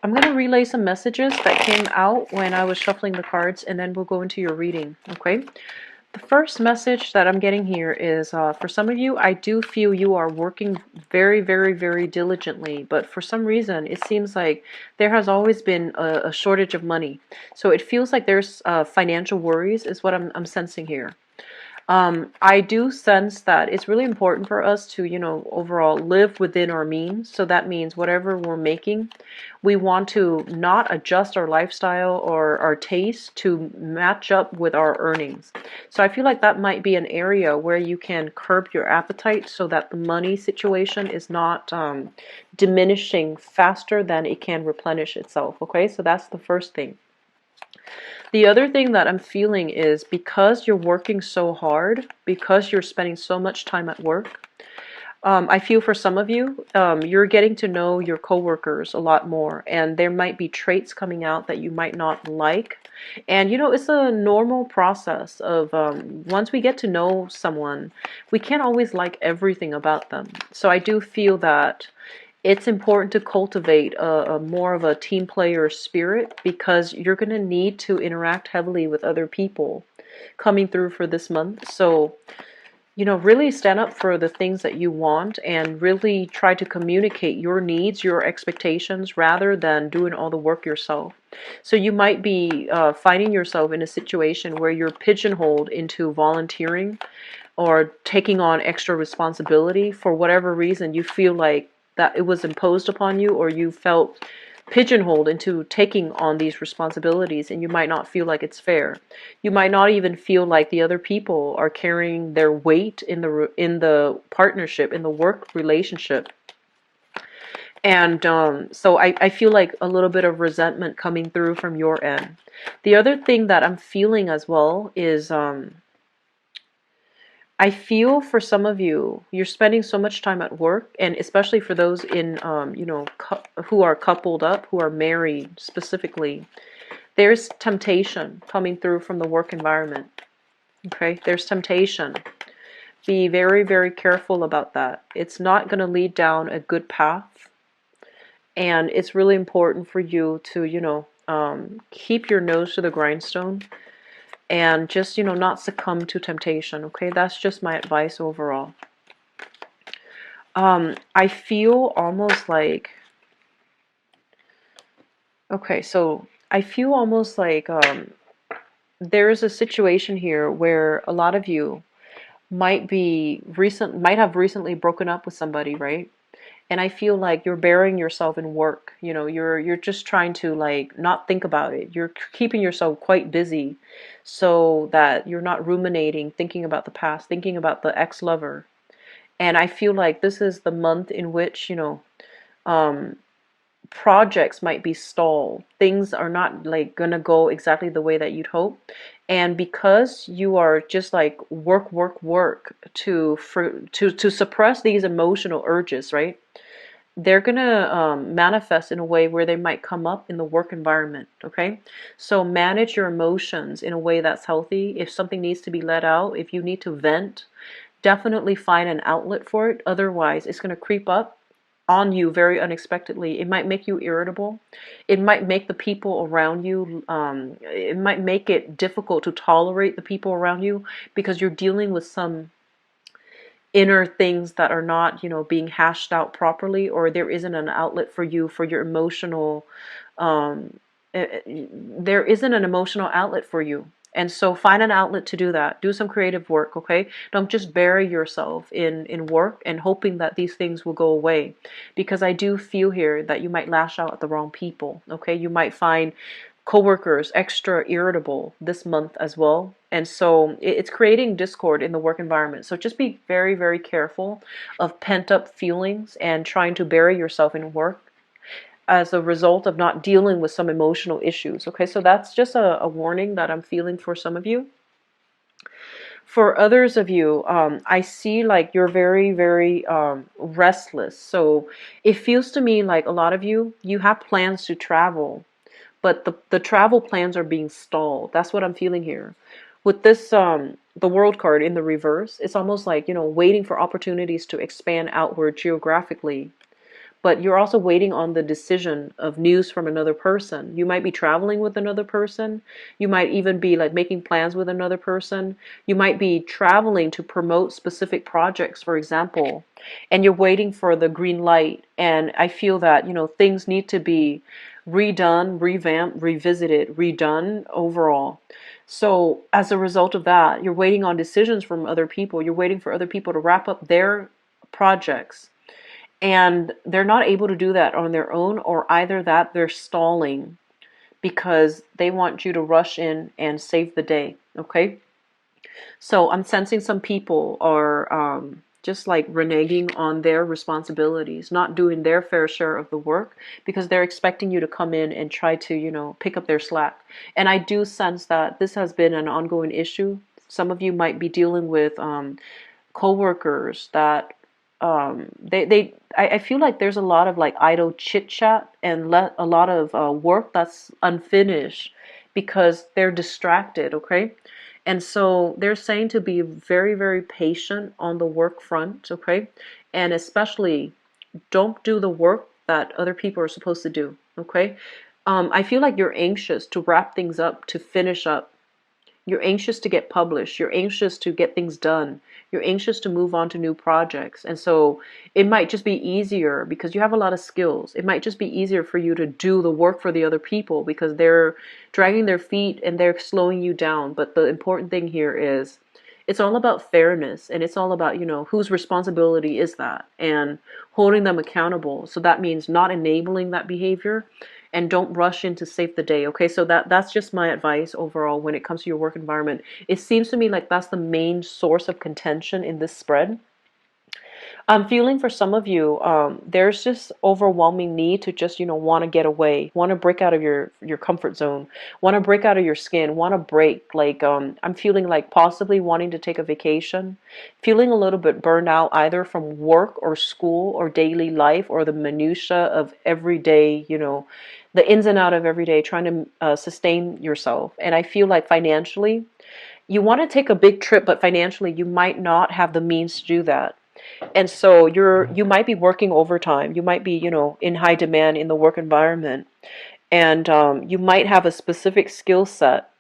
I'm going to relay some messages that came out when I was shuffling the cards, and then we'll go into your reading, okay? The first message that I'm getting here is for some of you, I do feel you are working very, very, very diligently, but for some reason, it seems like there has always been a shortage of money. So it feels like there's financial worries is what I'm sensing here. I do sense that it's really important for us to, overall live within our means. So that means whatever we're making, we want to not adjust our lifestyle or our taste to match up with our earnings. So I feel like that might be an area where you can curb your appetite so that the money situation is not diminishing faster than it can replenish itself. Okay, so that's the first thing. The other thing that I'm feeling is because you're working so hard, because you're spending so much time at work, I feel for some of you, you're getting to know your coworkers a lot more, and there might be traits coming out that you might not like. And it's a normal process of once we get to know someone, we can't always like everything about them. So I do feel that it's important to cultivate a more of a team player spirit because you're going to need to interact heavily with other people coming through for this month. So, really stand up for the things that you want and really try to communicate your needs, your expectations, rather than doing all the work yourself. So you might be finding yourself in a situation where you're pigeonholed into volunteering or taking on extra responsibility for whatever reason you feel like that it was imposed upon you, or you felt pigeonholed into taking on these responsibilities, and you might not feel like it's fair. You might not even feel like the other people are carrying their weight in the partnership, in the work relationship. And so I feel like a little bit of resentment coming through from your end. The other thing that I'm feeling as well is I feel for some of you, you're spending so much time at work, and especially for those in, who are coupled up, who are married specifically, there's temptation coming through from the work environment. Okay, there's temptation. Be very, very careful about that. It's not going to lead down a good path, and it's really important for you to, keep your nose to the grindstone and just, not succumb to temptation. Okay, that's just my advice overall. I feel almost like, okay, so I feel almost like there is a situation here where a lot of you might have recently broken up with somebody, right? And I feel like you're burying yourself in work. You're just trying to like not think about it. You're keeping yourself quite busy so that you're not ruminating, thinking about the past, thinking about the ex-lover. And I feel like this is the month in which, um, projects might be stalled. Things are not like gonna go exactly the way that you'd hope. And because you are just like work, work, work to suppress these emotional urges, right? They're gonna manifest in a way where they might come up in the work environment. Okay, so manage your emotions in a way that's healthy. If something needs to be let out, if you need to vent, definitely find an outlet for it. Otherwise, it's going to creep up on you very unexpectedly. It might make you irritable. It might make the people around you, it might make it difficult to tolerate the people around you because you're dealing with some inner things that are not, being hashed out properly, or there isn't an outlet for you for your emotional, um, there isn't an emotional outlet for you. And so find an outlet to do that. Do some creative work, okay? Don't just bury yourself in work and hoping that these things will go away. Because I do feel here that you might lash out at the wrong people, okay? You might find coworkers extra irritable this month as well. And so it's creating discord in the work environment. So just be very, very careful of pent up feelings and trying to bury yourself in work as a result of not dealing with some emotional issues. Okay, so that's just a warning that I'm feeling for some of you. For others of you, I see like you're very, very restless. So it feels to me like a lot of you have plans to travel, but the travel plans are being stalled. That's what I'm feeling here. With this, the world card in the reverse, it's almost like, waiting for opportunities to expand outward geographically. but you're also waiting on the decision of news from another person. You might be traveling with another person. You might even be like making plans with another person. You might be traveling to promote specific projects, for example, and you're waiting for the green light. And I feel that, things need to be redone, revamped, revisited, redone overall. So as a result of that, you're waiting on decisions from other people. You're waiting for other people to wrap up their projects. And they're not able to do that on their own, or either that they're stalling because they want you to rush in and save the day. Okay? So I'm sensing some people are just like reneging on their responsibilities, not doing their fair share of the work because they're expecting you to come in and try to, pick up their slack. And I do sense that this has been an ongoing issue. Some of you might be dealing with coworkers that I feel like there's a lot of like idle chit chat and a lot of work that's unfinished because they're distracted. Okay. And so they're saying to be very, very patient on the work front, okay? And especially don't do the work that other people are supposed to do, okay? I feel like you're anxious to wrap things up, to finish up. You're anxious to get published. You're anxious to get things done. You're anxious to move on to new projects. And so it might just be easier because you have a lot of skills. It might just be easier for you to do the work for the other people because they're dragging their feet and they're slowing you down. But the important thing here is it's all about fairness, and it's all about, whose responsibility is that and holding them accountable. So that means not enabling that behavior, and don't rush in to save the day. Okay, so that's just my advice overall when it comes to your work environment. It seems to me like that's the main source of contention in this spread. I'm feeling for some of you, there's just overwhelming need to just, want to get away, want to break out of your comfort zone, want to break out of your skin, want to break. Like, I'm feeling like possibly wanting to take a vacation, feeling a little bit burned out either from work or school or daily life or the minutia of everyday, the ins and out of every day, trying to sustain yourself. And I feel like financially, you want to take a big trip, but financially, you might not have the means to do that. And so you might be working overtime. You might be, in high demand in the work environment. And you might have a specific skill set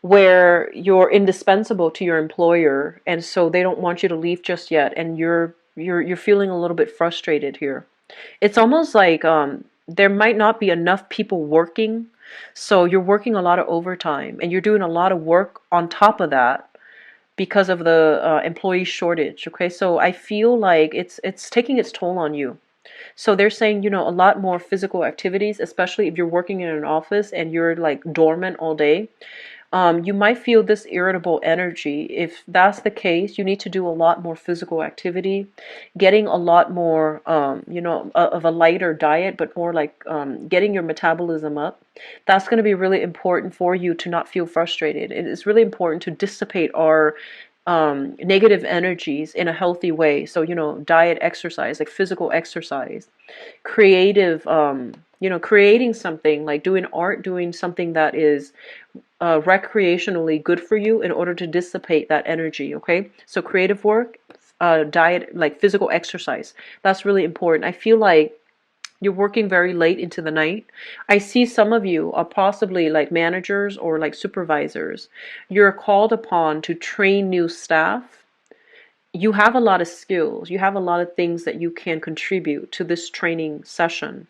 where you're indispensable to your employer, and so they don't want you to leave just yet, and you're feeling a little bit frustrated here. It's almost like there might not be enough people working, so you're working a lot of overtime, and you're doing a lot of work on top of that because of the employee shortage. Okay, so I feel like it's taking its toll on you. So they're saying, a lot more physical activities, especially if you're working in an office and you're like dormant all day. You might feel this irritable energy. If that's the case, you need to do a lot more physical activity, getting a lot more, of a lighter diet, but more like getting your metabolism up. That's going to be really important for you to not feel frustrated. It is really important to dissipate our negative energies in a healthy way. So, diet, exercise, like physical exercise, creative, creating something like doing art, doing something that is recreationally good for you in order to dissipate that energy. Okay, so creative work, diet, like physical exercise, that's really important. I feel like you're working very late into the night. I see some of you are possibly like managers or like supervisors. You're called upon to train new staff. You have a lot of skills. You have a lot of things that you can contribute to this training session.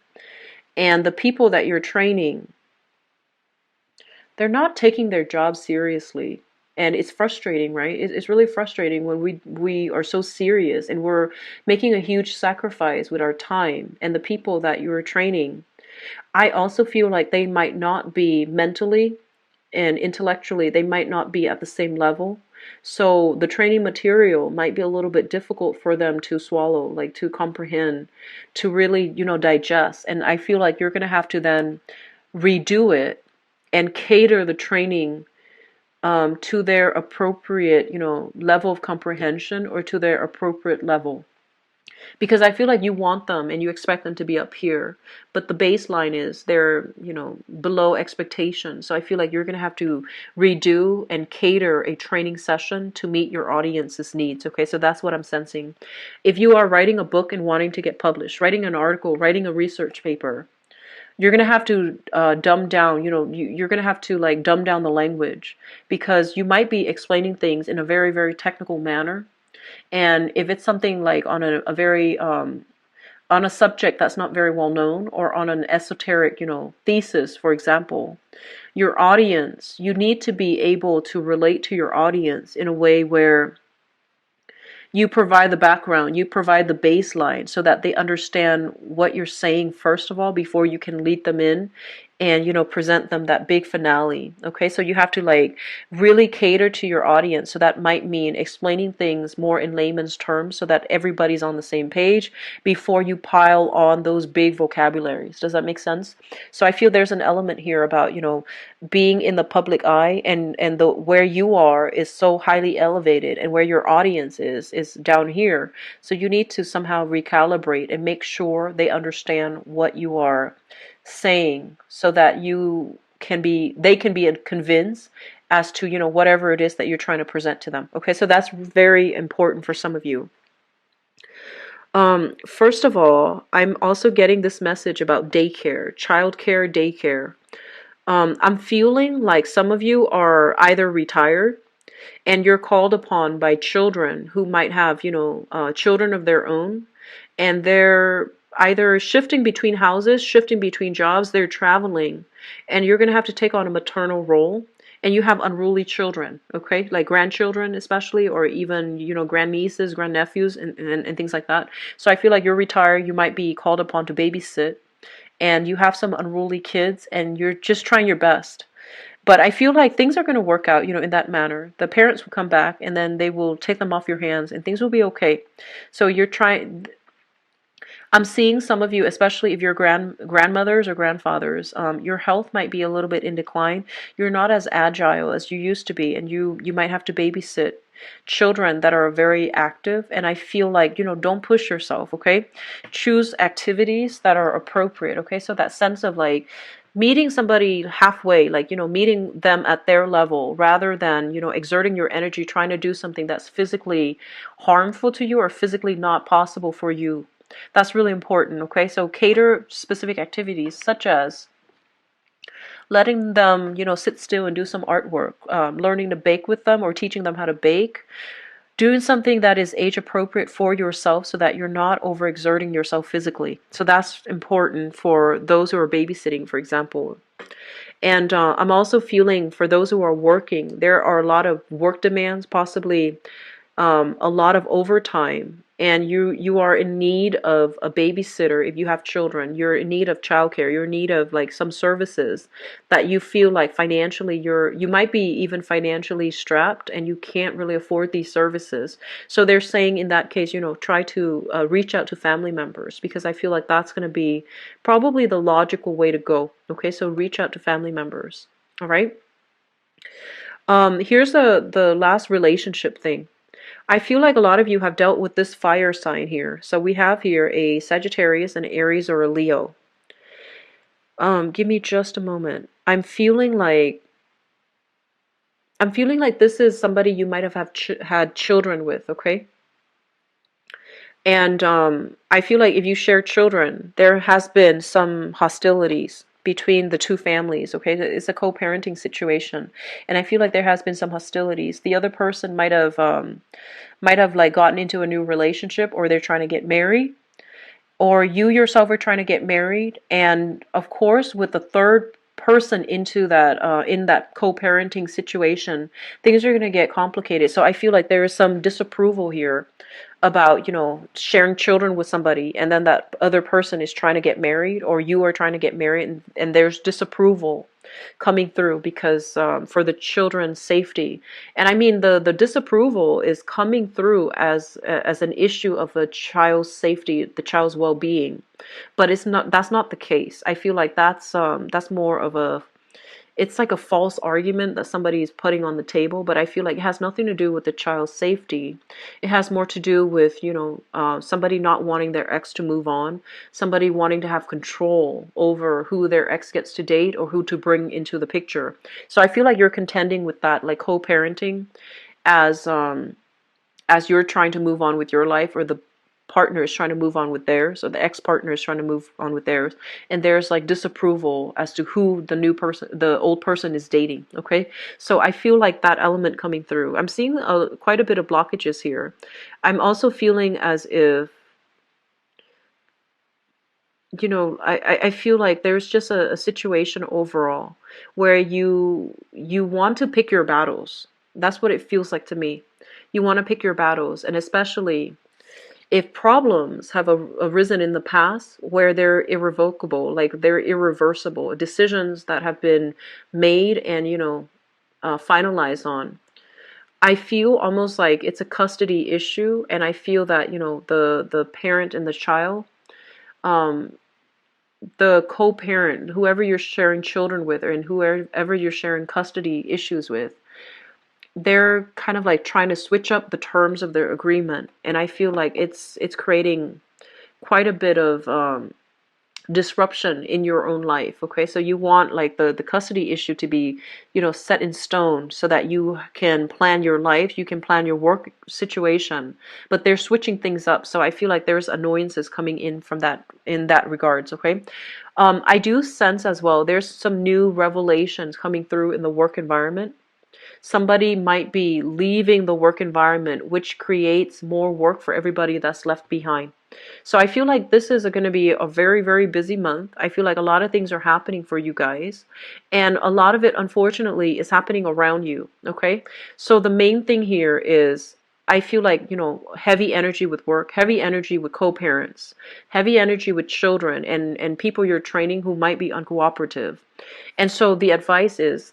And the people that you're training, they're not taking their job seriously. And it's frustrating, right? It's really frustrating when we are so serious and we're making a huge sacrifice with our time and the people that you're training. I also feel like they might not be mentally and intellectually, they might not be at the same level. So the training material might be a little bit difficult for them to swallow, like to comprehend, to really, digest. And I feel like you're going to have to then redo it and cater the training to their appropriate, level of comprehension or to their appropriate level. because I feel like you want them and you expect them to be up here, but the baseline is they're, below expectation. So I feel like you're going to have to redo and cater a training session to meet your audience's needs. Okay, so that's what I'm sensing. If you are writing a book and wanting to get published, writing an article, writing a research paper, you're going to have to dumb down, you're going to have to like dumb down the language, because you might be explaining things in a very, very technical manner. And if it's something like on a very on a subject that's not very well known, or on an esoteric, thesis, for example, your audience, you need to be able to relate to your audience in a way where you provide the background, you provide the baseline so that they understand what you're saying, first of all, before you can lead them in and, present them that big finale. Okay, so you have to like really cater to your audience. So that might mean explaining things more in layman's terms so that everybody's on the same page before you pile on those big vocabularies. Does that make sense? So I feel there's an element here about, being in the public eye, and the where you are is so highly elevated, and where your audience is down here. So you need to somehow recalibrate and make sure they understand what you are saying, so that they can be convinced as to, whatever it is that you're trying to present to them. Okay, so that's very important for some of you. First of all, I'm also getting this message about daycare, childcare, daycare. I'm feeling like some of you are either retired and you're called upon by children who might have, children of their own, and they're either shifting between houses, shifting between jobs, they're traveling, and you're going to have to take on a maternal role. And you have unruly children, okay, like grandchildren especially, or even, grandnieces, grandnephews, and things like that. So I feel like you're retired, you might be called upon to babysit, and you have some unruly kids, and you're just trying your best. But I feel like things are going to work out, in that manner. The parents will come back, and then they will take them off your hands, and things will be okay. So you're trying. I'm seeing some of you, especially if you're grandmothers or grandfathers, your health might be a little bit in decline. You're not as agile as you used to be, and you might have to babysit children that are very active. And I feel like, don't push yourself, okay? Choose activities that are appropriate, okay? So that sense of like meeting somebody halfway, like, meeting them at their level, rather than, exerting your energy trying to do something that's physically harmful to you or physically not possible for you. That's really important, okay? So cater specific activities, such as letting them, sit still and do some artwork, learning to bake with them or teaching them how to bake, doing something that is age appropriate for yourself so that you're not overexerting yourself physically. So that's important for those who are babysitting, for example. And I'm also feeling for those who are working, there are a lot of work demands, possibly a lot of overtime, and you are in need of a babysitter. If you have children, you're in need of childcare, you're in need of like some services that you feel like financially you might be even financially strapped and you can't really afford these services. So they're saying in that case, try to reach out to family members, because I feel like that's going to be probably the logical way to go. Okay, so reach out to family members. All right. Here's the last relationship thing. I feel like a lot of you have dealt with this fire sign here. So we have here a Sagittarius, an Aries, or a Leo. Give me just a moment. I'm feeling like this is somebody you might have had children with, okay? And I feel like if you share children, there has been some hostilities between the two families, okay? It's a co-parenting situation. And I feel like there has been some hostilities. The other person might have like gotten into a new relationship, or they're trying to get married, or you yourself are trying to get married. And of course, with the third person into that in that co-parenting situation, things are going to get complicated. So I feel like there is some disapproval here about, sharing children with somebody, and then that other person is trying to get married, or you are trying to get married, and there's disapproval coming through because for the children's safety. And I mean, the disapproval is coming through as an issue of the child's safety, the child's well-being. But that's not the case. I feel like that's more of a it's like a false argument that somebody is putting on the table, but I feel like it has nothing to do with the child's safety. It has more to do with, somebody not wanting their ex to move on, somebody wanting to have control over who their ex gets to date or who to bring into the picture. So I feel like you're contending with that, like co-parenting, as you're trying to move on with your life, or the partner is trying to move on with theirs, or the ex-partner is trying to move on with theirs, and there's like disapproval as to who the old person is dating. Okay, so I feel like that element coming through. I'm seeing quite a bit of blockages here. I'm also feeling as if, I feel like there's just a situation overall where you want to pick your battles. That's what it feels like to me. You want to pick your battles, and especially if problems have arisen in the past where they're irrevocable, like they're irreversible, decisions that have been made and, finalized on. I feel almost like it's a custody issue, and I feel that, the parent and the child, um, the co-parent, whoever you're sharing children with, and whoever you're sharing custody issues with, they're kind of like trying to switch up the terms of their agreement, and I feel like it's creating quite a bit of disruption in your own life. Okay, so you want like the custody issue to be, set in stone, so that you can plan your life, you can plan your work situation, but they're switching things up. So I feel like there's annoyances coming in from that, in that regards. Okay, I do sense as well there's some new revelations coming through in the work environment. Somebody might be leaving the work environment, which creates more work for everybody that's left behind. So I feel like this is going to be a very, very busy month. I feel like a lot of things are happening for you guys. And a lot of it, unfortunately, is happening around you. Okay. So the main thing here is, I feel like, heavy energy with work, heavy energy with co-parents, heavy energy with children and people you're training who might be uncooperative. And so the advice is,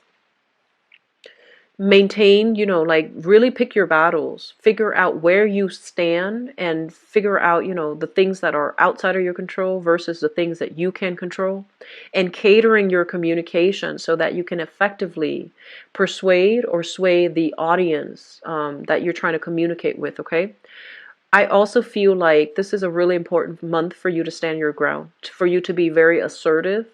maintain, like really pick your battles, figure out where you stand, and figure out, the things that are outside of your control versus the things that you can control, and catering your communication so that you can effectively persuade or sway the audience that you're trying to communicate with. Okay, I also feel like this is a really important month for you to stand your ground, for you to be very assertive,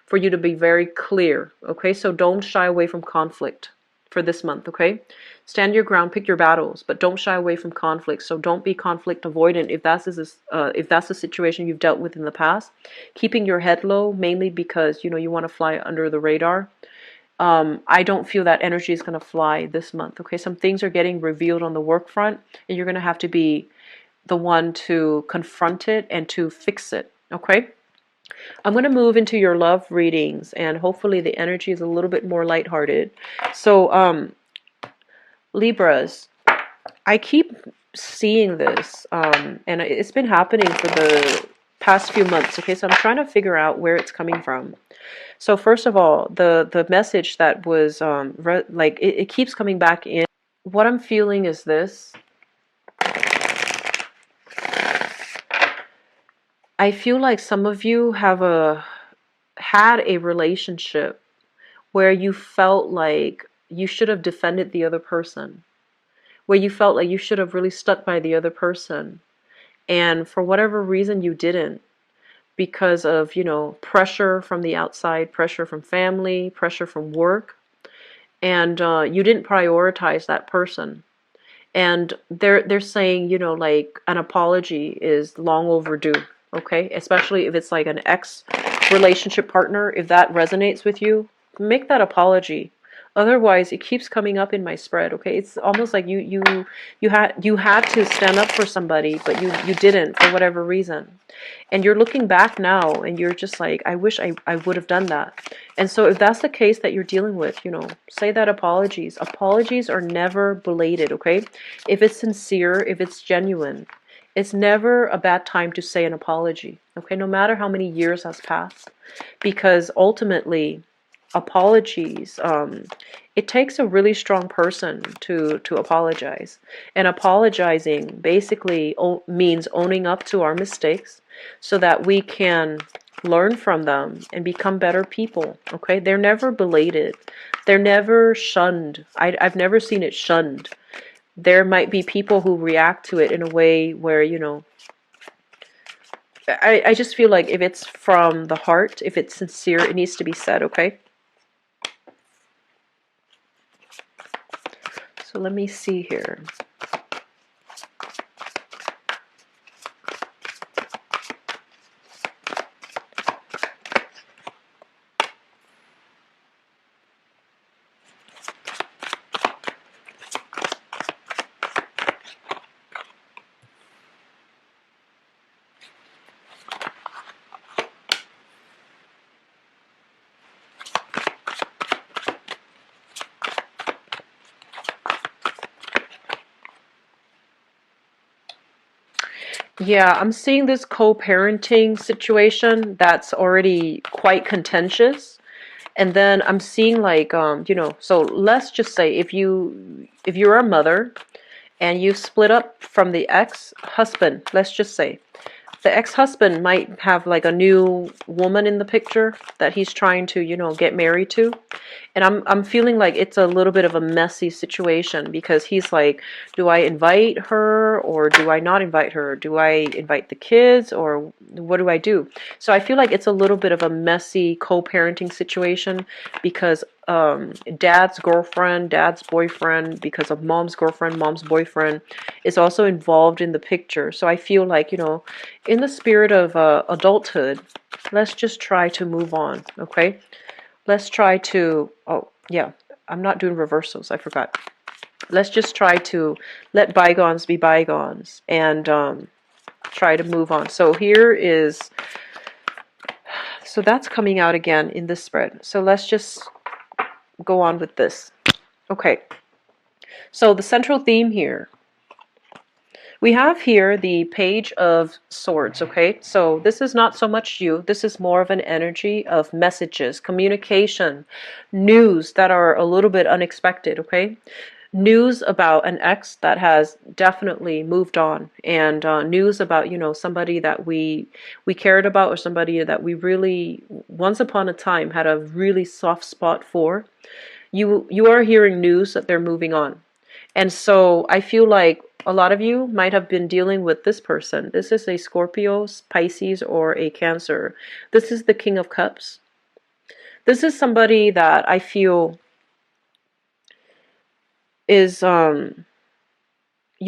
for you to be very clear. Okay, so don't shy away from conflict for this month. Okay, stand your ground, pick your battles, but don't shy away from conflict. So don't be conflict avoidant if that's a situation you've dealt with in the past. Keeping your head low, mainly because you want to fly under the radar. I don't feel that energy is going to fly this month. Okay, some things are getting revealed on the work front, and you're going to have to be the one to confront it and to fix it. Okay, I'm going to move into your love readings, and hopefully the energy is a little bit more lighthearted. So, Libras, I keep seeing this, and it's been happening for the past few months. Okay, so I'm trying to figure out where it's coming from. So first of all, the message that was it keeps coming back in. What I'm feeling is this. I feel like some of you have had a relationship where you felt like you should have defended the other person, where you felt like you should have really stuck by the other person, and for whatever reason you didn't, because of, pressure from the outside, pressure from family, pressure from work, and you didn't prioritize that person. And they're saying, like an apology is long overdue. Okay, especially if it's like an ex relationship partner. If that resonates with you, make that apology. Otherwise, it keeps coming up in my spread. Okay, it's almost like you had to stand up for somebody, but you didn't for whatever reason, and you're looking back now, and you're just like, I wish I would have done that. And so, if that's the case that you're dealing with, say that apologies are never belated. Okay, if it's sincere, if it's genuine, it's never a bad time to say an apology. Okay, no matter how many years has passed, because ultimately, apologies, it takes a really strong person to apologize. And apologizing basically means owning up to our mistakes so that we can learn from them, and become better people. Okay, they're never belated, they're never shunned. I've never seen it shunned. There might be people who react to it in a way where, you know, I just feel like if it's from the heart, if it's sincere, it needs to be said. Okay, so let me see here. Yeah, I'm seeing this co-parenting situation that's already quite contentious. And then I'm seeing like, you know, so let's just say if you're a mother and you split up from the ex-husband, let's just say the ex-husband might have like a new woman in the picture that he's trying to, you know, get married to. And I'm feeling like it's a little bit of a messy situation because he's like, do I invite her or do I not invite her? Do I invite the kids or what do I do? So I feel like it's a little bit of a messy co-parenting situation because dad's girlfriend, dad's boyfriend, because of mom's girlfriend, mom's boyfriend is also involved in the picture. So I feel like, you know, in the spirit of adulthood, let's just try to move on, okay? Let's try to, oh, yeah, I'm not doing reversals, I forgot. Let's just try to let bygones be bygones and try to move on. So here is, so that's coming out again in this spread. So let's just go on with this. Okay, so the central theme here, we have here the Page of Swords, okay? So this is not so much you. This is more of an energy of messages, communication, news that are a little bit unexpected, okay? News about an ex that has definitely moved on, and news about, you know, somebody that we cared about, or somebody that we really once upon a time had a really soft spot for. You are hearing news that they're moving on. And so I feel like a lot of you might have been dealing with this person. This is a Scorpio, Pisces, or a Cancer. This is the King of Cups. This is somebody that I feel is, you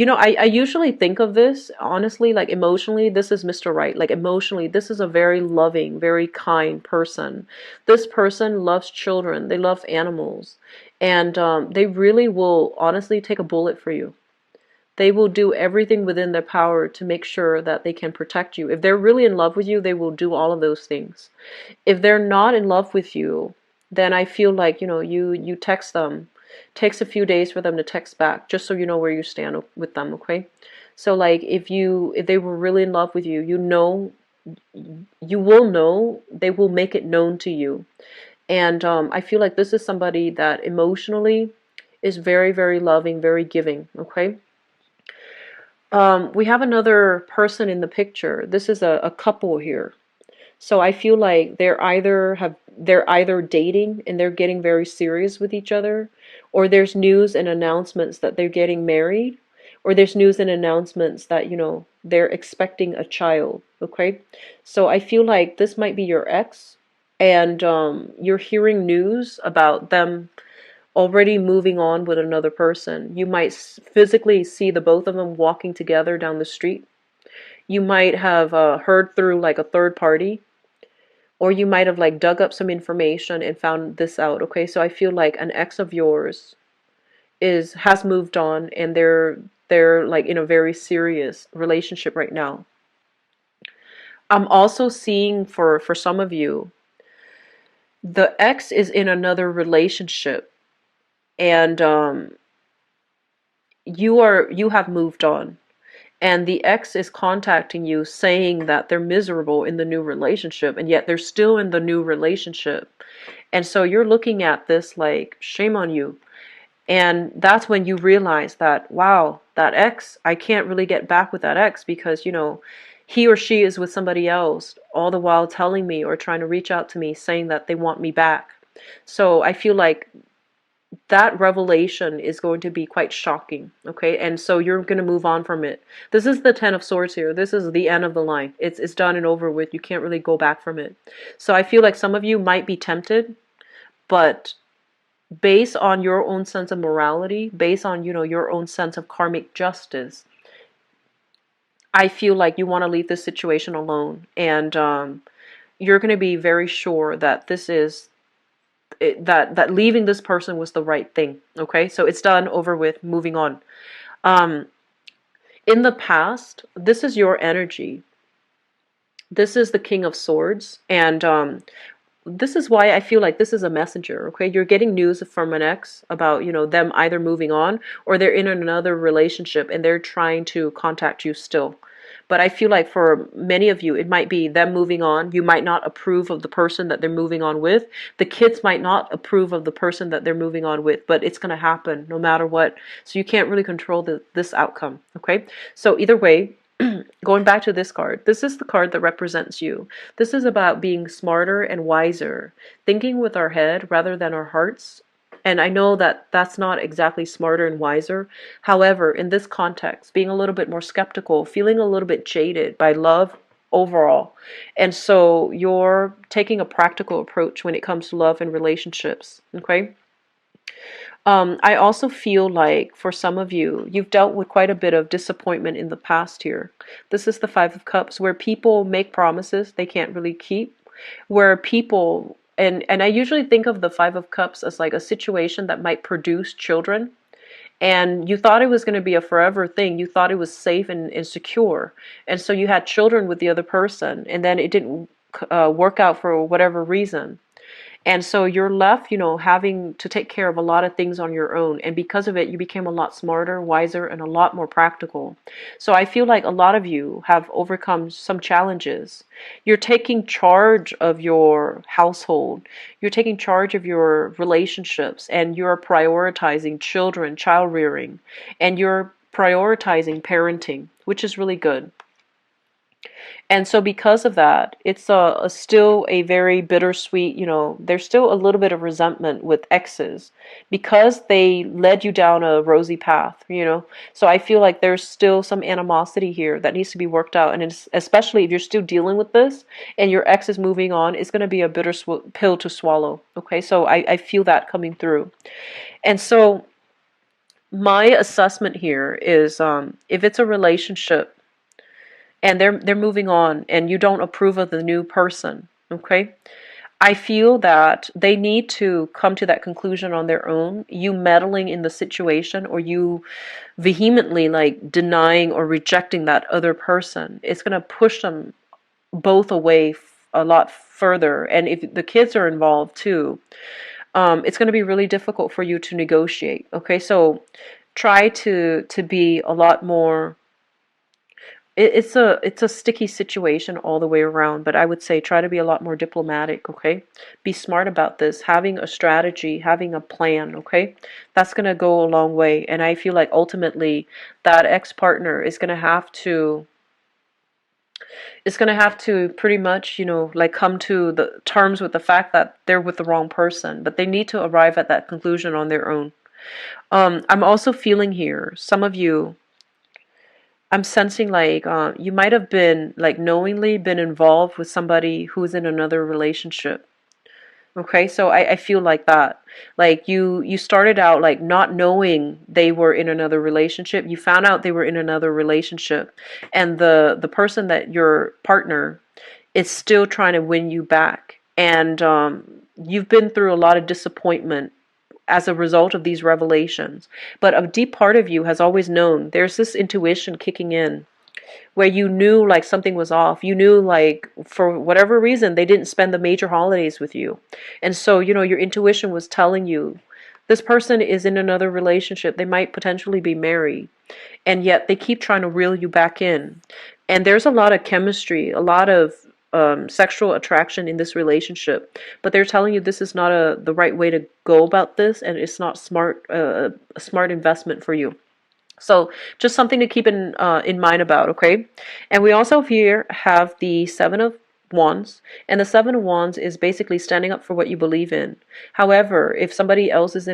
know, I usually think of this, honestly, like emotionally, this is Mr. Right. Like emotionally, this is a very loving, very kind person. This person loves children. They love animals. And they really will honestly take a bullet for you. They will do everything within their power to make sure that they can protect you. If they're really in love with you, they will do all of those things. If they're not in love with you, then I feel like, you know, you text them. It takes a few days for them to text back, just so you know where you stand with them, okay? So like if they were really in love with you, you know, you will know, they will make it known to you. And I feel like this is somebody that emotionally is very, very loving, very giving, okay? We have another person in the picture. This is a couple here. So I feel like they're either dating and they're getting very serious with each other, or there's news and announcements that they're getting married, or there's news and announcements that, you know, they're expecting a child, okay? So I feel like this might be your ex, and you're hearing news about them already moving on with another person. You might physically see the both of them walking together down the street. You might have heard through like a third party, or you might have like dug up some information and found this out. Okay, so I feel like an ex of yours has moved on, and they're like in a very serious relationship right now. I'm also seeing for some of you, the ex is in another relationship, and you have moved on, and the ex is contacting you saying that they're miserable in the new relationship, and yet they're still in the new relationship. And so you're looking at this like, shame on you. And that's when you realize that, wow, that ex, I can't really get back with that ex because, you know, he or she is with somebody else, all the while telling me or trying to reach out to me saying that they want me back. So I feel like that revelation is going to be quite shocking, okay? And so you're going to move on from it. This is the 10 of swords here. This is the end of the line. It's done and over with. You can't really go back from it. So I feel like some of you might be tempted, but based on your own sense of morality, based on, you know, your own sense of karmic justice, I feel like you want to leave this situation alone. And you're going to be very sure that this is that leaving this person was the right thing. Okay, so it's done, over with, moving on. Um, in the past, this is your energy. This is the King of Swords, and this is why I feel like this is a messenger. Okay, you're getting news from an ex about, you know, them either moving on or they're in another relationship and they're trying to contact you still. But I feel like for many of you, it might be them moving on. You might not approve of the person that they're moving on with. The kids might not approve of the person that they're moving on with, but it's going to happen no matter what. So you can't really control this outcome, okay? So either way, going back to this card, this is the card that represents you. This is about being smarter and wiser, thinking with our head rather than our hearts. And I know that that's not exactly smarter and wiser. However, in this context, being a little bit more skeptical, feeling a little bit jaded by love overall. And so you're taking a practical approach when it comes to love and relationships, okay? I also feel like for some of you, you've dealt with quite a bit of disappointment in the past here. This is the Five of Cups, where people make promises they can't really keep, where people, and I usually think of the Five of Cups as like a situation that might produce children, and you thought it was going to be a forever thing. You thought it was safe and secure, and so you had children with the other person, and then it didn't work out for whatever reason. And so you're left, you know, having to take care of a lot of things on your own. And because of it, you became a lot smarter, wiser, and a lot more practical. So I feel like a lot of you have overcome some challenges. You're taking charge of your household. You're taking charge of your relationships, and you're prioritizing children, child rearing, and you're prioritizing parenting, which is really good. And so because of that, it's still a very bittersweet, you know, there's still a little bit of resentment with exes because they led you down a rosy path, you know. So I feel like there's still some animosity here that needs to be worked out. And it's, especially if you're still dealing with this and your ex is moving on, it's going to be a bitter pill to swallow. Okay, so I feel that coming through. And so my assessment here is if it's a relationship and they're moving on and you don't approve of the new person, okay, I feel that they need to come to that conclusion on their own. You meddling in the situation or you vehemently like denying or rejecting that other person, it's going to push them both away a lot further. And if the kids are involved too, it's going to be really difficult for you to negotiate. Okay, so try to be a lot more. It's a sticky situation all the way around, but I would say try to be a lot more diplomatic, okay? Be smart about this, having a strategy, having a plan, okay? That's going to go a long way, and I feel like ultimately that ex-partner is going to have to pretty much, you know, like come to the terms with the fact that they're with the wrong person, but they need to arrive at that conclusion on their own. I'm also feeling here, some of you, I'm sensing like you might have been like knowingly been involved with somebody who's in another relationship. Okay, so I feel like that. Like you started out like not knowing they were in another relationship. You found out they were in another relationship, and the person that your partner is still trying to win you back. And you've been through a lot of disappointment as a result of these revelations. But a deep part of you has always known, there's this intuition kicking in where you knew like something was off. You knew like for whatever reason they didn't spend the major holidays with you. And so, you know, your intuition was telling you this person is in another relationship. They might potentially be married. And yet they keep trying to reel you back in. And there's a lot of chemistry, a lot of sexual attraction in this relationship, but they're telling you this is not the right way to go about this, and it's not smart, a smart investment for you. So just something to keep in mind about, okay? And we also here have the Seven of Wands, and the Seven of Wands is basically standing up for what you believe in. However, if somebody else is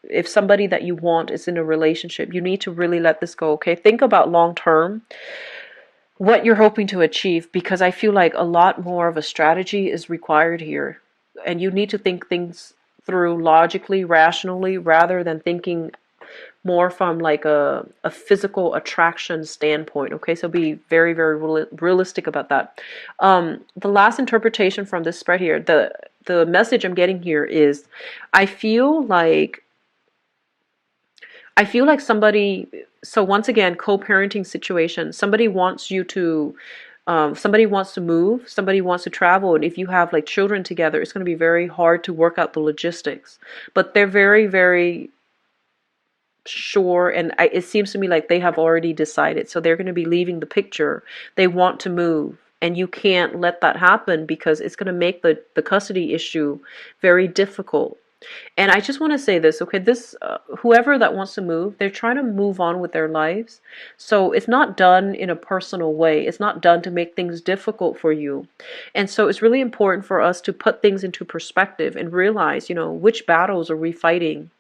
if somebody that you want is in a relationship, you need to really let this go, okay? Think about long term what you're hoping to achieve, because I feel like a lot more of a strategy is required here. And you need to think things through logically, rationally, rather than thinking more from like a physical attraction standpoint. Okay, so be very, very realistic about that. The last interpretation from this spread here, the message I'm getting here is, I feel like somebody, so once again, co-parenting situation, somebody wants you to, somebody wants to move, somebody wants to travel, and if you have like children together, it's going to be very hard to work out the logistics. But they're very, very sure, and it seems to me like they have already decided, so they're going to be leaving the picture. They want to move, and you can't let that happen because it's going to make the custody issue very difficult. And I just want to say this, okay? This whoever that wants to move, they're trying to move on with their lives. So it's not done in a personal way. It's not done to make things difficult for you. And so it's really important for us to put things into perspective and realize, which battles are we fighting?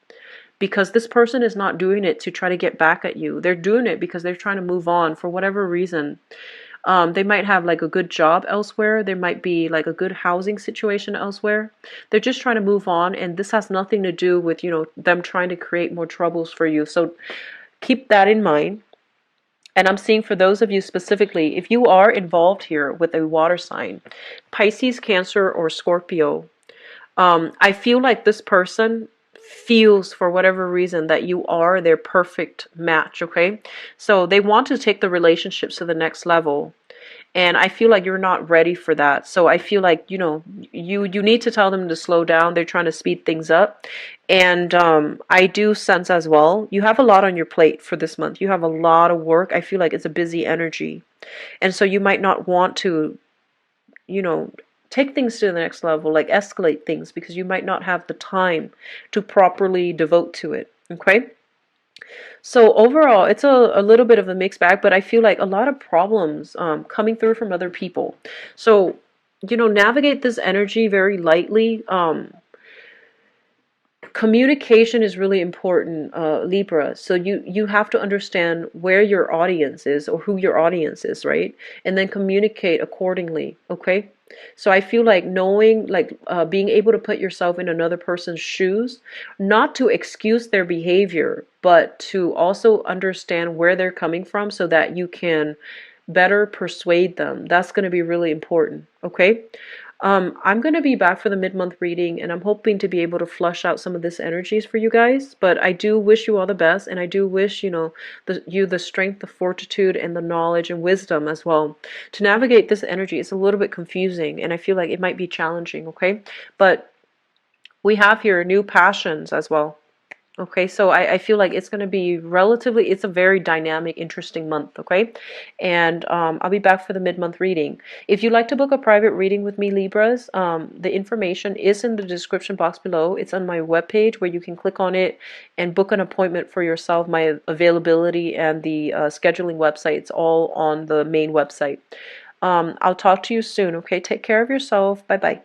Because this person is not doing it to try to get back at you. They're doing it because they're trying to move on for whatever reason. They might have like a good job elsewhere. There might be like a good housing situation elsewhere. They're just trying to move on, and this has nothing to do with, them trying to create more troubles for you. So keep that in mind. And I'm seeing for those of you specifically, if you are involved here with a water sign, Pisces, Cancer, or Scorpio, I feel like this person feels for whatever reason that you are their perfect match, okay? So they want to take the relationships to the next level. And I feel like you're not ready for that. So I feel like, you need to tell them to slow down. They're trying to speed things up. And I do sense as well, you have a lot on your plate for this month. You have a lot of work. I feel like it's a busy energy. And so you might not want to, you know, take things to the next level, like escalate things, because you might not have the time to properly devote to it. Okay? So overall, it's a little bit of a mixed bag, but I feel like a lot of problems coming through from other people. So, navigate this energy very lightly. Communication is really important, Libra. So you have to understand where your audience is or who your audience is, right? And then communicate accordingly, okay? So I feel like knowing, like being able to put yourself in another person's shoes, not to excuse their behavior, but to also understand where they're coming from so that you can better persuade them. That's going to be really important, okay? I'm going to be back for the mid-month reading, and I'm hoping to be able to flush out some of this energies for you guys. But I do wish you all the best, and I do wish, the strength, the fortitude, and the knowledge and wisdom as well. To navigate this energy, it's a little bit confusing, and I feel like it might be challenging, okay? But we have here new passions as well. Okay, so I feel like it's going to be it's a very dynamic, interesting month, okay? And I'll be back for the mid-month reading. If you'd like to book a private reading with me, Libras, the information is in the description box below. It's on my webpage where you can click on it and book an appointment for yourself. My availability and the scheduling website, it's all on the main website. I'll talk to you soon, okay? Take care of yourself. Bye-bye.